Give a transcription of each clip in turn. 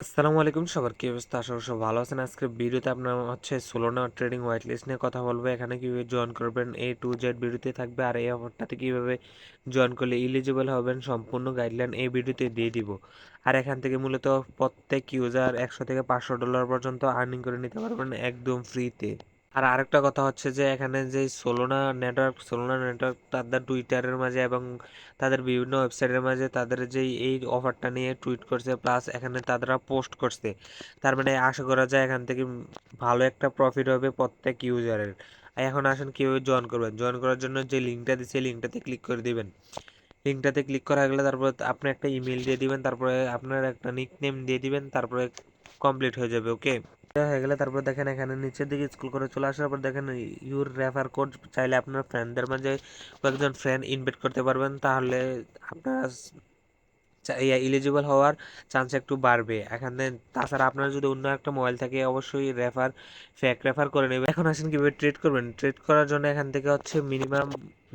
আসসালামু আলাইকুম, সবার কি অবস্থা? আশা করি সব ভালো আছেন। আজকের ভিডিওতে আপনার সোলোনা ট্রেডিং হোয়াইট লিস্ট নিয়ে কথা বলবো। এখানে কিভাবে জয়েন করবেন A to Z ভিডিওতে থাকবে, আর এই অফারটাতে কিভাবে জয়েন করলে ইলিজিবল হবেন সম্পূর্ণ গাইডলাইন এই ভিডিওতে দিয়ে দিব। আর এখান থেকে মূলত প্রত্যেক ইউজার $100 থেকে $500 পর্যন্ত আর্নিং করে নিতে পারবেন একদম ফ্রিতে। আর আরেকটা কথা হচ্ছে যে এখানে যে সোলোনা নেটওয়ার্ক তাদের টুইটারের মাঝে এবং তাদের বিভিন্ন ওয়েবসাইটের মাঝে তাদের যে এই অফারটা নিয়ে টুইট করছে, প্লাস এখানে তারা পোস্ট করছে। তার মানে আশা করা যায় এখান থেকে ভালো একটা প্রফিট হবে প্রত্যেক ইউজারের। এখন আসেন কীভাবে জয়েন করবেন। জয়েন করার জন্য যে লিঙ্কটা দিচ্ছে লিঙ্কটাতে ক্লিক করে দিবেন। লিঙ্কটাতে ক্লিক করা গেলে তারপরে আপনি একটা ইমেল দিয়ে দিবেন, তারপরে আপনার একটা নিক নেম দিয়ে দিবেন, তারপরে কমপ্লিট হয়ে যাবে। ওকে, হয়ে গেলে তারপর দেখেন এখানে নিচের দিকে স্ক্রল করে চলে আসার পর দেখেন ইউর রেফার কোড চাইলে আপনার ফ্রেন্ডদের মাঝে কয়েকজন ফ্রেন্ড ইনভাইট করতে পারবেন, তাহলে আপনার ইলিজিবল হওয়ার চান্স একটু বাড়বে এখানে। তাছাড়া আপনার যদি অন্য একটা মোবাইল থাকে অবশ্যই ফেক রেফার করে নেবেন। এখন আসেন কিভাবে ট্রেড করবেন। ট্রেড করার জন্য এখান থেকে মিনিমাম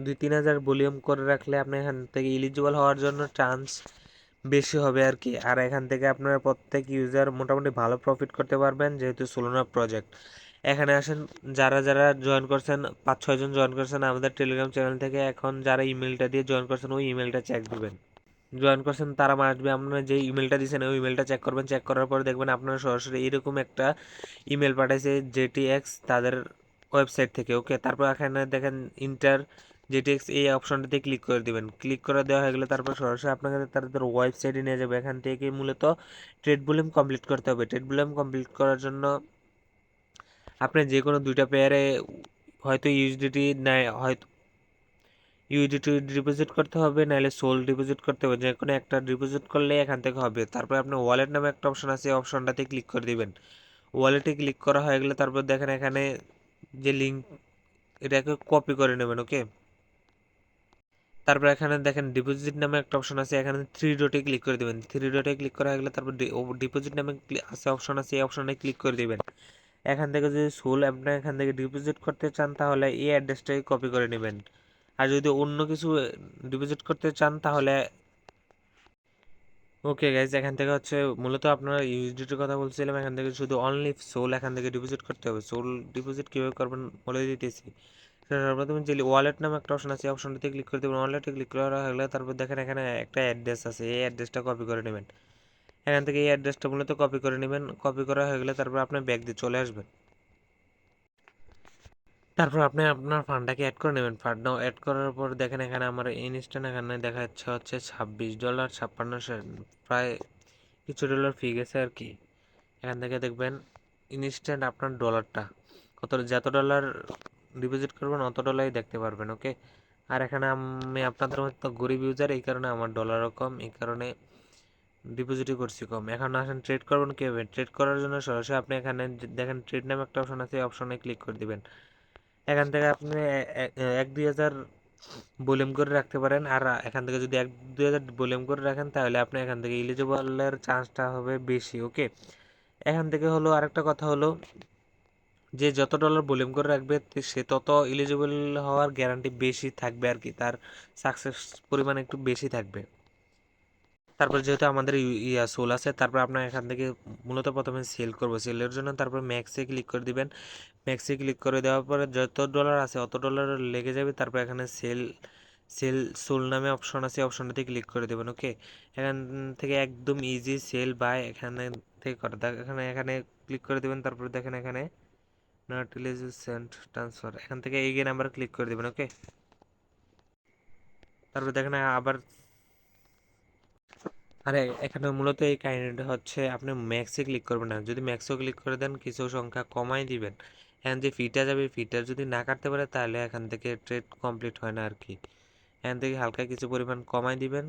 2-3 হাজার ভলিউম করে রাখলে আপনি এখান থেকে ইলিজিবল হওয়ার জন্য চান্স বেশি হবে আর কি। আর এখান থেকে আপনারা প্রত্যেক ইউজার মোটামুটি ভালো প্রফিট করতে পারবেন, যেহেতু সোলোনা প্রজেক্ট। এখানে আসেন, যারা যারা জয়েন করছেন 5-6 জন জয়েন করছেন আমাদের টেলিগ্রাম চ্যানেল থেকে, এখন যারা ইমেলটা দিয়ে জয়েন করছেন ওই ইমেলটা চেক দিবেন। জয়েন করছেন তারা আসবে, আপনারা যে ইমেলটা দিয়েছেন ওই ইমেলটা চেক করবেন। চেক করার পর দেখবেন আপনারা সরাসরি এরকম একটা ইমেল পাঠাইছে JTX তাদের ওয়েবসাইট থেকে। ওকে, তারপর এখানে দেখেন ইন্টার JTX এই অপশনটাতে ক্লিক করে দিবেন। ক্লিক করে দেওয়া হয়ে গেলে তারপর সরাসরি আপনাকে তাদের ওয়েবসাইটে নিয়ে যাবে। এখান থেকে মূলত ট্রেড ভলিউম কমপ্লিট করতে হবে। ট্রেড ভলিউম কমপ্লিট করার জন্য আপনি যে কোনো দুইটা পেয়ারে হয়তো ইউডিটি ডিপোজিট করতে হবে, নাহলে সোল ডিপোজিট করতে হবে। যে কোনো একটা ডিপোজিট করলে এখান থেকে হবে। তারপর আপনি ওয়ালেট নামে একটা অপশন আছে, এই অপশনটাতে ক্লিক করে দিবেন। ওয়ালেটে ক্লিক করা হয়ে গেলে তারপর দেখেন এখানে যে লিঙ্ক, এটাকে কপি করে নেবেন। ওকে, তারপর এখানে দেখেন ডিপোজিট নামে একটা অপশন আছে, এখানে থ্রি ডটে ক্লিক করে দিবেন। থ্রি ডটে ক্লিক করা হয়ে গেলে তারপর ডিপোজিট নামে আছে অপশন আছে, এই অপশনে ক্লিক করে দিবেন। এখান থেকে যদি সোল আপনি এখান থেকে ডিপোজিট করতে চান তাহলে এই অ্যাড্রেসটাই কপি করে নেবেন। আর যদি অন্য কিছু ডিপোজিট করতে চান তাহলে ওকে গাইজ, এখান থেকে মূলত আপনারা ইউএসডিটির কথা বলছিলাম। এখান থেকে শুধু অনলি সোল এখান থেকে ডিপোজিট করতে হবে। সোল ডিপোজিট কীভাবে করবেন বলে দিতেছি। সর্বপ্রথমে যে ওয়ালেট নামে একটা অপশন আছে, অপশনটিতে ক্লিক করে দেবেন। ওয়ালেটে ক্লিক করা হলে তারপর দেখেন এখানে একটা অ্যাড্রেস আছে, এই অ্যাড্রেসটা কপি করে নেবেন। এখান থেকে এই অ্যাড্রেসটা মূলত কপি করে নেবেন। কপি করা হয়ে গেলে তারপর আপনার ব্যাগ দিয়ে চলে আসবেন। তারপর আপনি আপনার ফান্ডটাকে অ্যাড করে নেবেন। ফান্ড অ্যাড করার পর দেখেন এখানে আমার ইনস্ট্যান্ট এখানে দেখা যাচ্ছে $26.56, প্রায় কিছু ডলার ফি গেছে আর কি। এখান থেকে দেখবেন ইনস্ট্যান্ট আপনার ডলারটা যত ডলার ডিপোজিট করবেন অত ডলারই দেখতে পারবেন। ওকে, আর এখানে আমি আপনাদের মতো গরিব ইউজার, এই কারণে আমার ডলারও কম, এই কারণে ডিপোজিটই করছি কম। এখন আসেন ট্রেড করবেন কীভাবে। ট্রেড করার জন্য সরাসরি আপনি এখানে দেখেন ট্রেড নামে একটা অপশন আছে, এই অপশনে ক্লিক করে দিবেন। এখান থেকে আপনি 1-2 হাজার ভলিউম করে রাখতে পারেন। আর এখান থেকে যদি 1-2 হাজার ভলিউম করে রাখেন তাহলে আপনি এখান থেকে ইলিজিবলের চান্সটা হবে বেশি। ওকে, এখান থেকে আরেকটা কথা হলো যে যত ডলার ভলিউম করে রাখবে সে তত ইলিজিবল হওয়ার গ্যারান্টি বেশি থাকবে আর কি, তার সাকসেস পরিমাণ একটু বেশি থাকবে। তারপর যেহেতু আমাদের সোল আছে, তারপর আপনার এখান থেকে মূলত প্রথমে সেল করবো। সেলের জন্য তারপর ম্যাক্সে ক্লিক করে দিবেন। ম্যাক্সে ক্লিক করে দেওয়ার পরে যত ডলার আছে অত ডলার লেগে যাবে। তারপর এখানে সেল সেল সোল নামে অপশন আছে, অপশনটাতে ক্লিক করে দেবেন। ওকে, এখান থেকে একদম ইজি সেল বাই এখানে থেকে করা। এখানে এখানে ক্লিক করে দেবেন। তারপর দেখেন এখানে নট ইলিজিবল সেন্ড ট্রান্সফার, এখান থেকে এগেইন আবার ক্লিক করে দেবেন। ওকে, তারপর দেখেন আবার। আরে এখানে মূলত এই কাহিনীটা আপনি ম্যাক্সে ক্লিক করবেন না। যদি ম্যাক্সেও ক্লিক করে দেন কিছু সংখ্যা কমাই দিবেন। এখান যে ফিটা যাবে, ফিটা যদি না কাটতে পারে তাহলে এখান থেকে ট্রেড কমপ্লিট হয় না আর কি। এখান থেকে হালকা কিছু পরিমাণ কমাই দিবেন।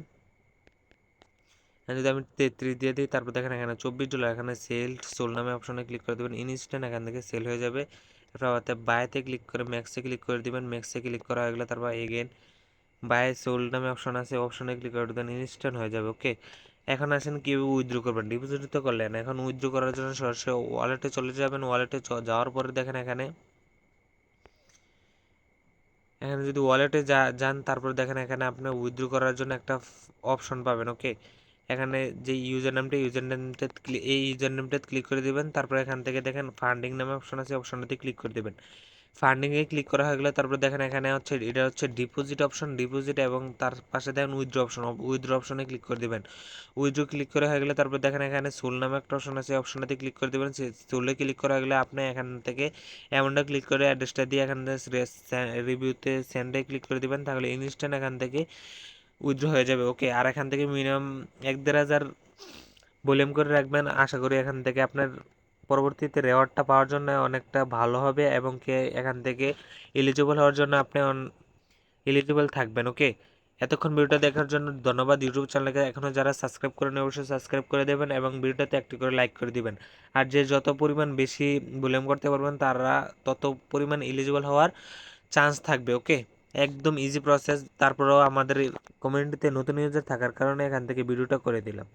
যদি আমি 33 দিয়ে দিই, তারপর দেখেন এখানে $24, এখানে সেল সোল নামে অপশনে ক্লিক করে দেবেন। ইনস্ট্যান্ট এখান থেকে সেল হয়ে যাবে। তারপর বাইতে ক্লিক করে ম্যাক্সে ক্লিক করে দিবেন। ম্যাক্সে ক্লিক করা হয়ে গেলে তারপর এগেন বাই সোল নামে অপশন আছে, অপশনে ক্লিক করে দেন, ইনস্ট্যান্ট হয়ে যাবে। ওকে, এখন আসেন কীভাবে উইথড্র করবেন। ডিপোজিট তো করলেন, এখন উইথড্র করার জন্য সরাসরি ওয়ালেটে চলে যাবেন। ওয়ালেটে যাওয়ার পরে দেখেন এখানে এখানে যদি ওয়ালেটে যান তারপর দেখেন এখানে আপনি উইথড্র করার জন্য একটা অপশন পাবেন। ওকে, এখানে যে ইউজার নামটা এই ইউজার নেমটা ক্লিক করে দিবেন। তারপর এখান থেকে দেখেন ফান্ডিং নামে অপশন আছে, অপশনটাতে ক্লিক করে দিবেন। ফান্ডিংয়ে ক্লিক করা হয়ে গেলে তারপর দেখেন এখানে হচ্ছে এটা হচ্ছে ডিপোজিট অপশন, ডিপোজিট এবং তার পাশে দেখেন উইথড্র অপশন, উইথড্র অপশনে ক্লিক করে দিবেন। উইথড্র ক্লিক করা হয়ে গেলে তারপর দেখেন এখানে সোল নামে একটা অপশন আছে, অপশনটাতে ক্লিক করে দেবেন। সোলে ক্লিক করা হয়ে গেলে আপনি এখান থেকে অ্যামাউন্টটা ক্লিক করে অ্যাড্রেসটা দিয়ে এখান থেকে রিভিউতে সেন্ডে ক্লিক করে দিবেন, তাহলে ইনস্ট্যান্ট এখান থেকে উইথড্র হয়ে যাবে। ওকে, আর এখান থেকে মিনিমাম 1-1.5 হাজার ভলিউম করে রাখবেন। আশা করি এখান থেকে আপনার পরবর্তীতে রেওয়ার্ডটা পাওয়ার জন্য অনেকটা ভালো হবে এবং এখান থেকে এলিজিবল হওয়ার জন্য আপনি এলিজিবল থাকবেন। ওকে, এতক্ষণ ভিডিওটা দেখার জন্য ধন্যবাদ। ইউটিউব চ্যানেলকে এখনও যারা সাবস্ক্রাইব করেন অবশ্যই সাবস্ক্রাইব করে দেবেন এবং ভিডিওটাতে একটি করে লাইক করে দিবেন। আর যে যত পরিমাণ বেশি ভলিউম করতে পারবেন তারা তত পরিমাণ এলিজিবল হওয়ার চান্স থাকবে। ওকে, একদম ইজি প্রসেস। তারপরেও আমাদের কমিউনিটিতে নতুন ইউজার থাকার কারণে এখান থেকে ভিডিওটা করে দিলাম।